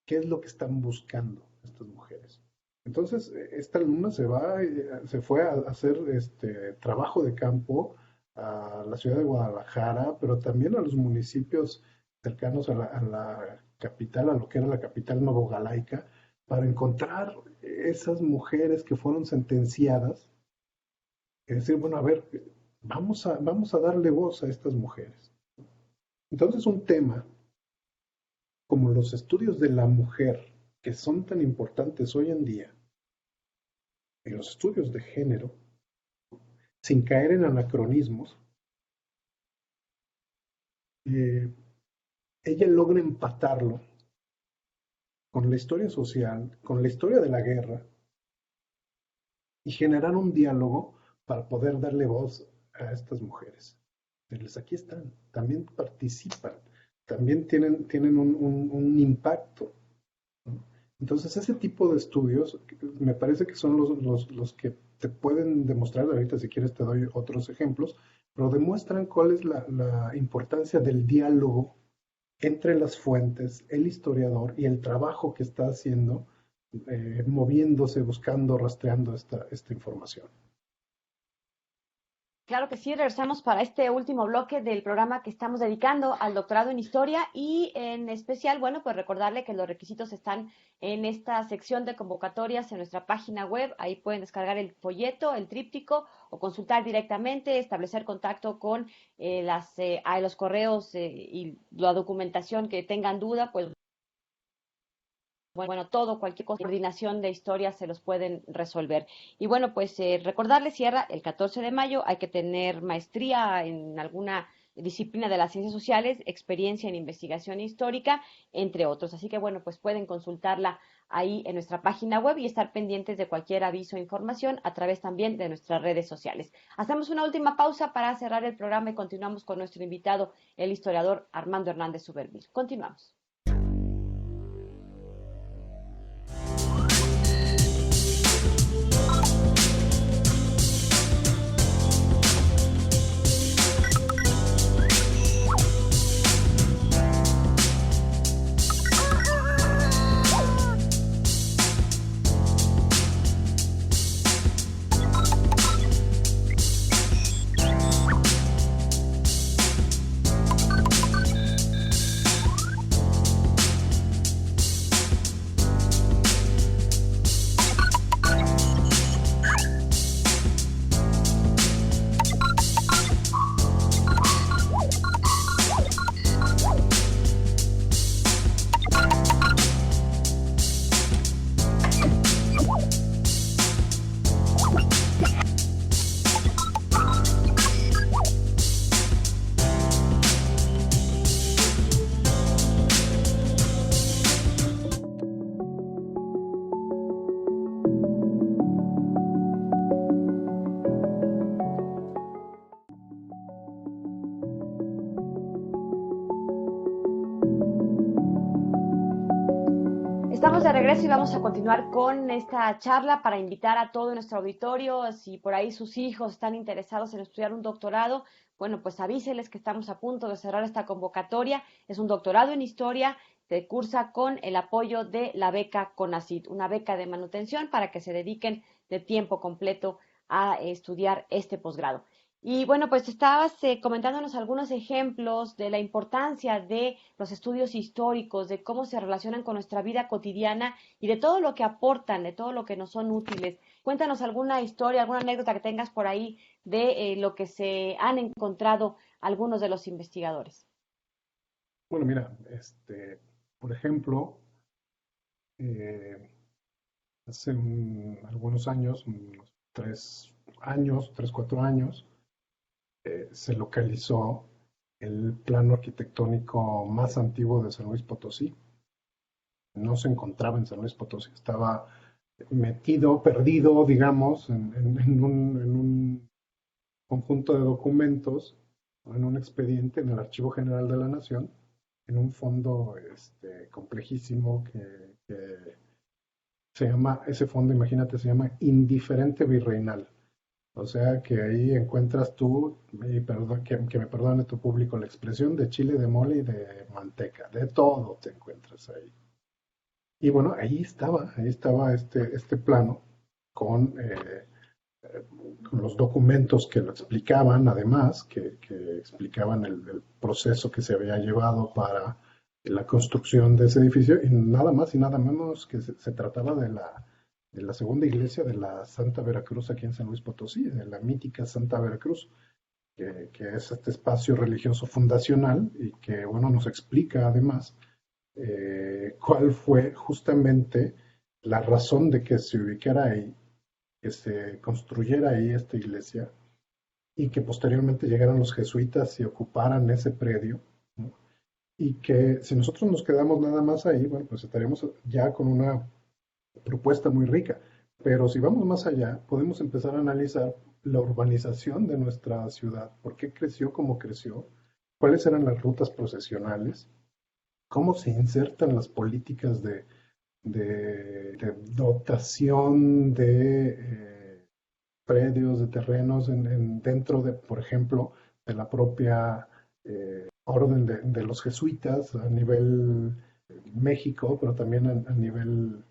¿Qué es lo que están buscando estas mujeres? Entonces, esta alumna se fue a hacer trabajo de campo a la ciudad de Guadalajara, pero también a los municipios cercanos a la capital, a lo que era la capital novogalaica, para encontrar esas mujeres que fueron sentenciadas. Es decir, bueno, a ver, vamos a darle voz a estas mujeres. Entonces, un tema como los estudios de la mujer, que son tan importantes hoy en día, y los estudios de género, sin caer en anacronismos, ella logra empatarlo con la historia social, con la historia de la guerra, y generar un diálogo para poder darle voz a estas mujeres. Aquí están, también participan, también tienen un impacto. Entonces, ese tipo de estudios me parece que son los que te pueden demostrar, ahorita si quieres te doy otros ejemplos, pero demuestran cuál es la importancia del diálogo entre las fuentes, el historiador y el trabajo que está haciendo, moviéndose, buscando, rastreando esta información. Claro que sí, regresamos para este último bloque del programa que estamos dedicando al doctorado en historia y en especial, bueno, pues recordarle que los requisitos están en esta sección de convocatorias en nuestra página web. Ahí pueden descargar el folleto, el tríptico o consultar directamente, establecer contacto con los correos y la documentación que tengan duda, pues bueno, cualquier coordinación de historia se los pueden resolver. Y bueno, pues recordarles, cierra el 14 de mayo, hay que tener maestría en alguna disciplina de las ciencias sociales, experiencia en investigación histórica, entre otros. Así que bueno, pues pueden consultarla ahí en nuestra página web y estar pendientes de cualquier aviso o información a través también de nuestras redes sociales. Hacemos una última pausa para cerrar el programa y continuamos con nuestro invitado, el historiador Armando Hernández Suberville. Continuamos. Estamos de regreso y vamos a continuar con esta charla para invitar a todo nuestro auditorio, si por ahí sus hijos están interesados en estudiar un doctorado, bueno, pues avíseles que estamos a punto de cerrar esta convocatoria. Es un doctorado en historia, se cursa con el apoyo de la beca CONACYT, una beca de manutención para que se dediquen de tiempo completo a estudiar este posgrado. Y bueno, pues estabas comentándonos algunos ejemplos de la importancia de los estudios históricos, de cómo se relacionan con nuestra vida cotidiana y de todo lo que aportan, de todo lo que nos son útiles. Cuéntanos alguna historia, alguna anécdota que tengas por ahí de lo que se han encontrado algunos de los investigadores. Bueno, mira, por ejemplo, hace algunos años, unos 4 años, se localizó el plano arquitectónico más antiguo de San Luis Potosí. No se encontraba en San Luis Potosí, estaba metido, perdido, digamos, en un conjunto de documentos, en un expediente en el Archivo General de la Nación, en un fondo complejísimo que se llama, ese fondo, imagínate, se llama Indiferente Virreinal. O sea que ahí encuentras tú, que me perdone tu público la expresión, de chile, de mole y de manteca, de todo te encuentras ahí. Y bueno, ahí estaba este plano con los documentos que lo explicaban, además, que explicaban el proceso que se había llevado para la construcción de ese edificio, y nada más y nada menos que se trataba de la segunda iglesia de la Santa Veracruz aquí en San Luis Potosí, de la mítica Santa Veracruz, que es este espacio religioso fundacional y que, bueno, nos explica además cuál fue justamente la razón de que se ubicara ahí, que se construyera ahí esta iglesia y que posteriormente llegaran los jesuitas y ocuparan ese predio, ¿no? Y que si nosotros nos quedamos nada más ahí, bueno, pues estaríamos ya con una propuesta muy rica. Pero si vamos más allá, podemos empezar a analizar la urbanización de nuestra ciudad, por qué creció como creció, cuáles eran las rutas procesionales, cómo se insertan las políticas de dotación de predios, de terrenos dentro de, por ejemplo, de la propia orden de los jesuitas a nivel México, pero también a nivel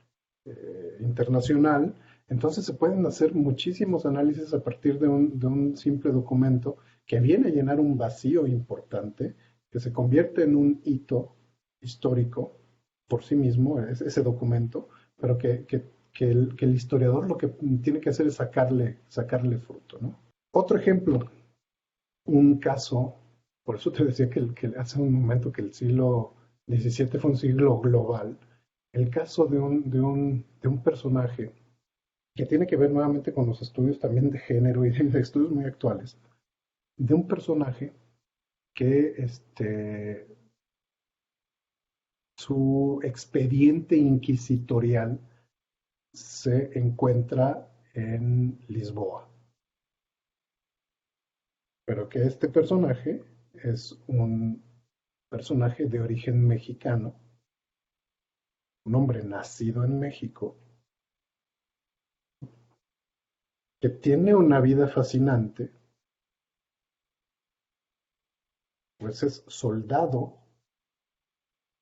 internacional. Entonces se pueden hacer muchísimos análisis a partir de un simple documento que viene a llenar un vacío importante, que se convierte en un hito histórico por sí mismo, ese documento, pero que el historiador lo que tiene que hacer es sacarle fruto, ¿no? Otro ejemplo, un caso, por eso te decía que hace un momento que el siglo XVII fue un siglo global, el caso de un personaje que tiene que ver nuevamente con los estudios también de género y de estudios muy actuales, de un personaje que su expediente inquisitorial se encuentra en Lisboa. Pero que este personaje es un personaje de origen mexicano, un hombre nacido en México, que tiene una vida fascinante, pues es soldado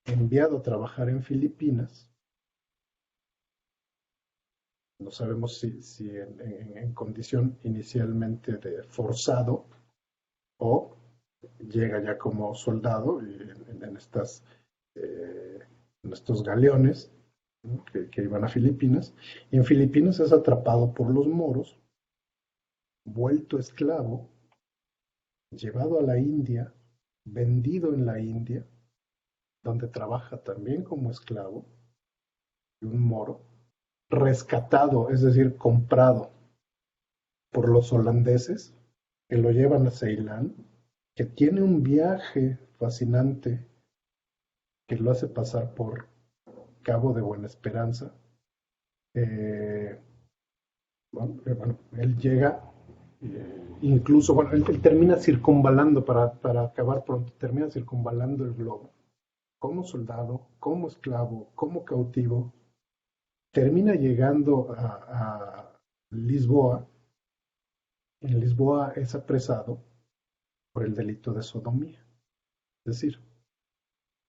enviado a trabajar en Filipinas. No sabemos si en condición inicialmente de forzado o llega ya como soldado en estos galeones, ¿no? que iban a Filipinas. Y en Filipinas es atrapado por los moros, vuelto esclavo, llevado a la India, vendido en la India, donde trabaja también como esclavo de un moro, rescatado, es decir, comprado por los holandeses, que lo llevan a Ceilán, que tiene un viaje fascinante que lo hace pasar por Cabo de Buena Esperanza. Bueno, él llega, incluso, bueno, él termina circunvalando, para acabar pronto, termina circunvalando el globo, como soldado, como esclavo, como cautivo, termina llegando a Lisboa. En Lisboa es apresado por el delito de sodomía. Es decir,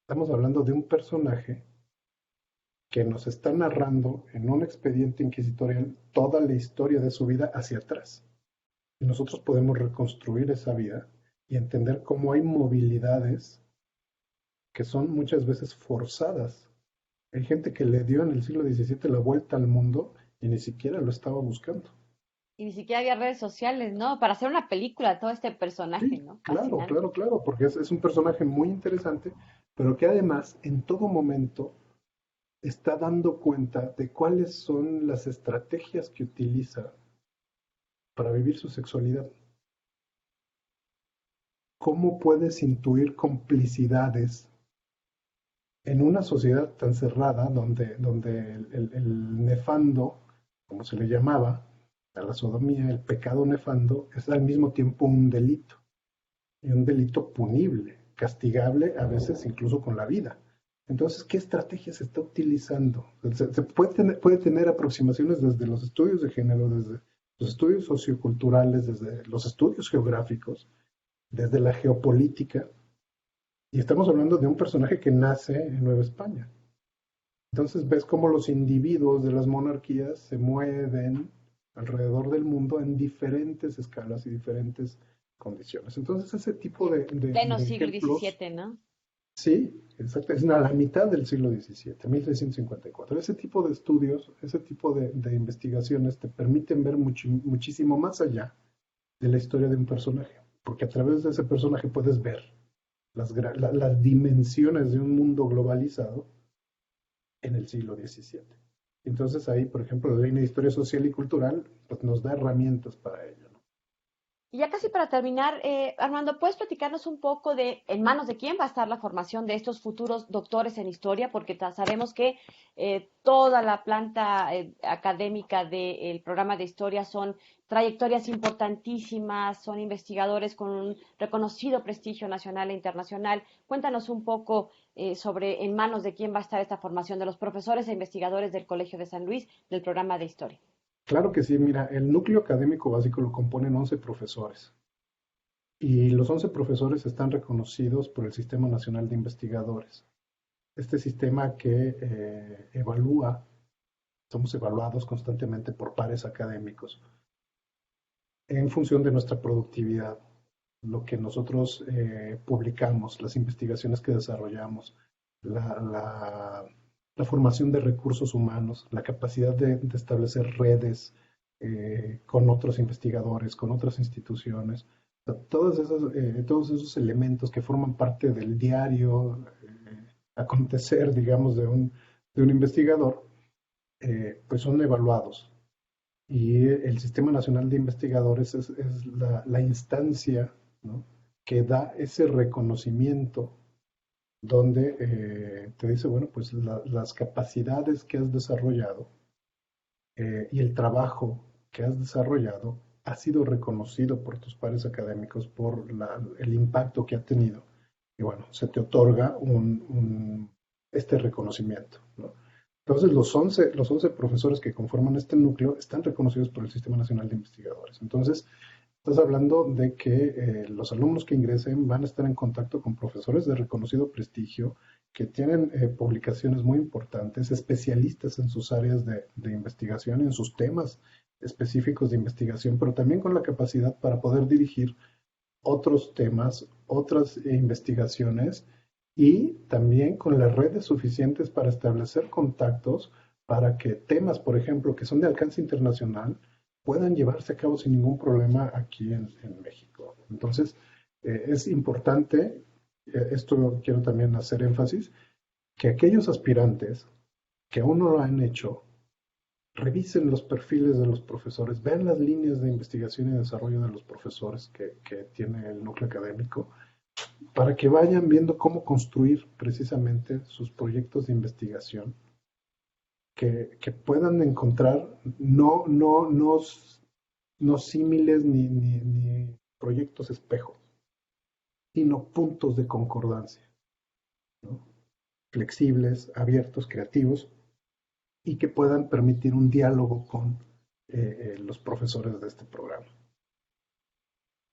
estamos hablando de un personaje que nos está narrando en un expediente inquisitorial toda la historia de su vida hacia atrás. Y nosotros podemos reconstruir esa vida y entender cómo hay movilidades que son muchas veces forzadas. Hay gente que le dio en el siglo XVII la vuelta al mundo y ni siquiera lo estaba buscando. Y ni siquiera había redes sociales, ¿no? Para hacer una película, todo este personaje, Sí, ¿no? claro, Fascinante. claro, claro, porque es un personaje muy interesante, pero que además en todo momento está dando cuenta de cuáles son las estrategias que utiliza para vivir su sexualidad. ¿Cómo puedes intuir complicidades en una sociedad tan cerrada donde el nefando, como se le llamaba, a la sodomía, el pecado nefando, es al mismo tiempo un delito, y un delito punible, castigable a veces incluso con la vida? Entonces, ¿qué estrategia se está utilizando? Se puede tener aproximaciones desde los estudios de género, desde los estudios socioculturales, desde los estudios geográficos, desde la geopolítica, y estamos hablando de un personaje que nace en Nueva España. Entonces ves cómo los individuos de las monarquías se mueven alrededor del mundo en diferentes escalas y diferentes condiciones. Entonces ese tipo Pleno de siglo ejemplos, XVII, ¿no? sí, exacto, es a la mitad del siglo XVII, 1654. Ese tipo de estudios, ese tipo de investigaciones te permiten ver muchísimo más allá de la historia de un personaje, porque a través de ese personaje puedes ver las dimensiones de un mundo globalizado en el siglo XVII. Entonces ahí, por ejemplo, la línea de historia social y cultural pues, nos da herramientas para ello, ¿no? Y ya casi para terminar, Armando, ¿puedes platicarnos un poco de en manos de quién va a estar la formación de estos futuros doctores en historia? Porque sabemos que toda la planta académica del programa de historia son trayectorias importantísimas, son investigadores con un reconocido prestigio nacional e internacional. Cuéntanos un poco sobre en manos de quién va a estar esta formación de los profesores e investigadores del Colegio de San Luis del programa de historia. Claro que sí, mira, el núcleo académico básico lo componen 11 profesores y los 11 profesores están reconocidos por el Sistema Nacional de Investigadores. Este sistema que evalúa, somos evaluados constantemente por pares académicos en función de nuestra productividad, lo que nosotros publicamos, las investigaciones que desarrollamos, la, la, la formación de recursos humanos, la capacidad de establecer redes con otros investigadores, con otras instituciones. O sea, todos esos elementos que forman parte del diario acontecer, digamos, de un investigador, pues son evaluados. Y el Sistema Nacional de Investigadores es la instancia, ¿no?, que da ese reconocimiento donde te dice, bueno, pues las capacidades que has desarrollado y el trabajo que has desarrollado ha sido reconocido por tus pares académicos por el impacto que ha tenido. Y bueno, se te otorga este reconocimiento, ¿no? Entonces, los 11 profesores que conforman este núcleo están reconocidos por el Sistema Nacional de Investigadores. Entonces, estás hablando de que los alumnos que ingresen van a estar en contacto con profesores de reconocido prestigio que tienen publicaciones muy importantes, especialistas en sus áreas de investigación, en sus temas específicos de investigación, pero también con la capacidad para poder dirigir otros temas, otras investigaciones y también con las redes suficientes para establecer contactos para que temas, por ejemplo, que son de alcance internacional, puedan llevarse a cabo sin ningún problema aquí en México. Entonces, es importante, esto quiero también hacer énfasis, que aquellos aspirantes que aún no lo han hecho, revisen los perfiles de los profesores, vean las líneas de investigación y desarrollo de los profesores que tiene el núcleo académico, para que vayan viendo cómo construir precisamente sus proyectos de investigación, que puedan encontrar no símiles ni proyectos espejos, sino puntos de concordancia, ¿no?, flexibles, abiertos, creativos, y que puedan permitir un diálogo con los profesores de este programa.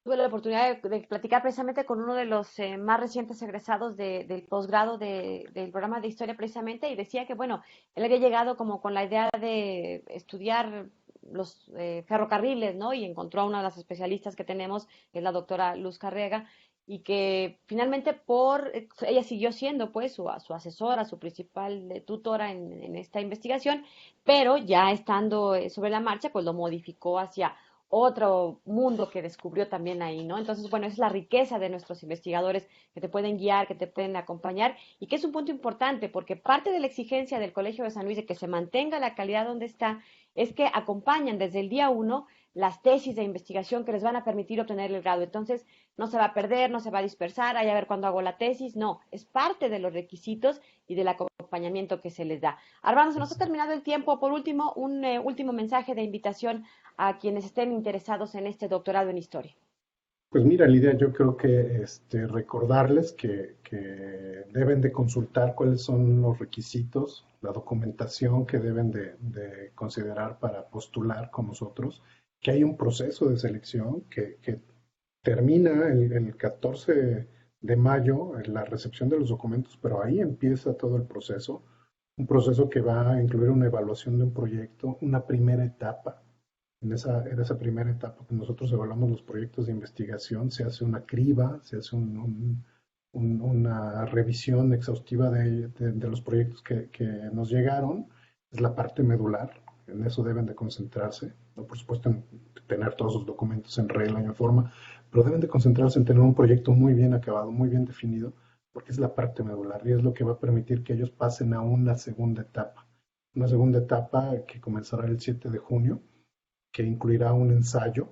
Tuve la oportunidad de platicar precisamente con uno de los más recientes egresados del posgrado del programa de historia precisamente, y decía que, bueno, él había llegado como con la idea de estudiar los ferrocarriles, ¿no? Y encontró a una de las especialistas que tenemos, que es la doctora Luz Carrega, y que finalmente ella siguió siendo pues su asesora, su principal tutora en esta investigación, pero ya estando sobre la marcha, pues lo modificó hacia otro mundo que descubrió también ahí, ¿no? Entonces, bueno, es la riqueza de nuestros investigadores que te pueden guiar, que te pueden acompañar, y que es un punto importante porque parte de la exigencia del Colegio de San Luis de que se mantenga la calidad donde está es que acompañan desde el día uno las tesis de investigación que les van a permitir obtener el grado. Entonces, no se va a perder, no se va a dispersar, a ver cuándo hago la tesis, no, es parte de los requisitos y del acompañamiento que se les da. Armando, se nos ha terminado el tiempo. Por último, un último mensaje de invitación a quienes estén interesados en este doctorado en historia. Pues mira, Lidia, yo creo que recordarles que deben de consultar cuáles son los requisitos, la documentación que deben de considerar para postular con nosotros, que hay un proceso de selección que termina el 14 de mayo en la recepción de los documentos, pero ahí empieza todo el proceso, un proceso que va a incluir una evaluación de un proyecto, una primera etapa. En esa primera etapa que nosotros evaluamos los proyectos de investigación, se hace una criba, se hace una revisión exhaustiva de los proyectos que nos llegaron. Es la parte medular, en eso deben de concentrarse, ¿no? Por supuesto en tener todos los documentos en regla y en forma, pero deben de concentrarse en tener un proyecto muy bien acabado, muy bien definido, porque es la parte medular y es lo que va a permitir que ellos pasen a una segunda etapa que comenzará el 7 de junio, que incluirá un ensayo.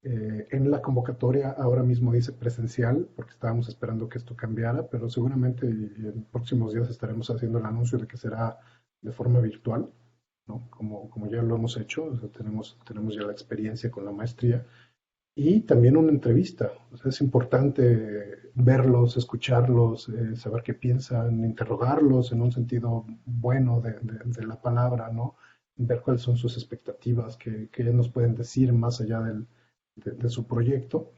En la convocatoria ahora mismo dice presencial, porque estábamos esperando que esto cambiara, pero seguramente en próximos días estaremos haciendo el anuncio de que será de forma virtual, ¿no? Como ya lo hemos hecho, o sea, tenemos ya la experiencia con la maestría, y también una entrevista. O sea, es importante verlos, escucharlos, saber qué piensan, interrogarlos en un sentido bueno de la palabra, ¿no? Ver cuáles son sus expectativas, que ellos nos pueden decir más allá de su proyecto.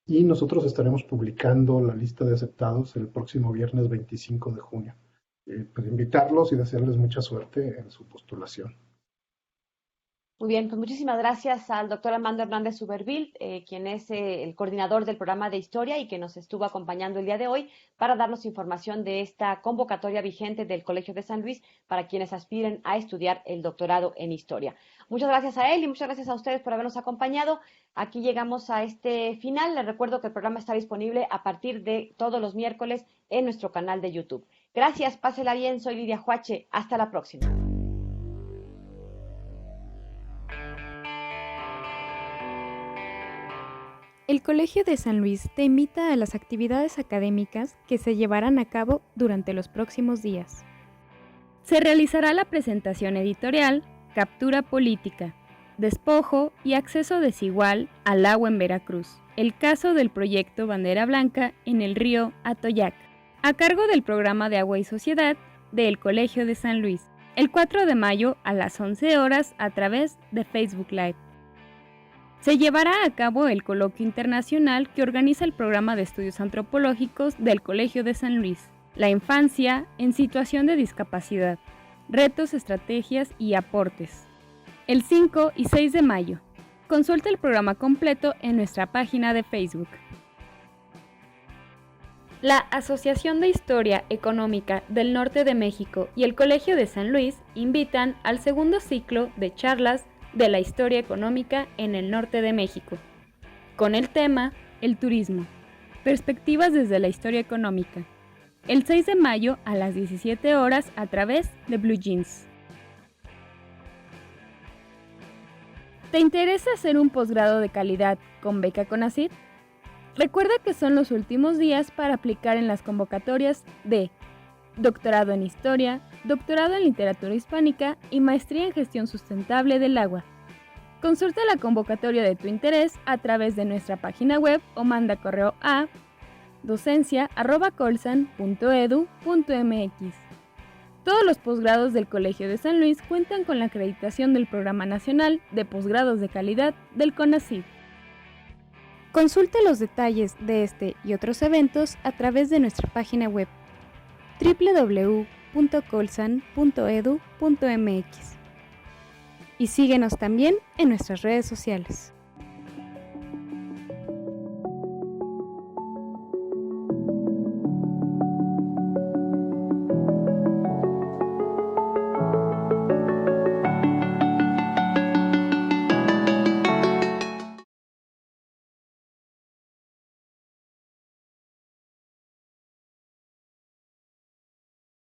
Y nosotros estaremos publicando la lista de aceptados el próximo viernes 25 de junio. Pues invitarlos y desearles mucha suerte en su postulación. Muy bien, pues muchísimas gracias al doctor Armando Hernández Suberville, quien es el coordinador del programa de historia y que nos estuvo acompañando el día de hoy para darnos información de esta convocatoria vigente del Colegio de San Luis para quienes aspiren a estudiar el doctorado en historia. Muchas gracias a él y muchas gracias a ustedes por habernos acompañado. Aquí llegamos a este final. Les recuerdo que el programa está disponible a partir de todos los miércoles en nuestro canal de YouTube. Gracias, pásela bien. Soy Lidia Huache. Hasta la próxima. El Colegio de San Luis te invita a las actividades académicas que se llevarán a cabo durante los próximos días. Se realizará la presentación editorial Captura Política, Despojo y Acceso Desigual al Agua en Veracruz, el caso del proyecto Bandera Blanca en el río Atoyac, a cargo del Programa de Agua y Sociedad del Colegio de San Luis, el 4 de mayo a las 11 horas a través de Facebook Live. Se llevará a cabo el coloquio internacional que organiza el Programa de Estudios Antropológicos del Colegio de San Luis, La infancia en situación de discapacidad, retos, estrategias y aportes. El 5 y 6 de mayo. Consulta el programa completo en nuestra página de Facebook. La Asociación de Historia Económica del Norte de México y el Colegio de San Luis invitan al segundo ciclo de charlas de la historia económica en el norte de México, con el tema El turismo, perspectivas desde la historia económica, el 6 de mayo a las 17 horas a través de Blue Jeans. ¿Te interesa hacer un posgrado de calidad con beca CONACYT? Recuerda que son los últimos días para aplicar en las convocatorias de Doctorado en Historia, Doctorado en Literatura Hispánica y Maestría en Gestión Sustentable del Agua. Consulta la convocatoria de tu interés a través de nuestra página web o manda correo a docencia@colsan.edu.mx. Todos los posgrados del Colegio de San Luis cuentan con la acreditación del Programa Nacional de Posgrados de Calidad del CONACYT. Consulta los detalles de este y otros eventos a través de nuestra página web www.colsan.edu.mx y síguenos también en nuestras redes sociales.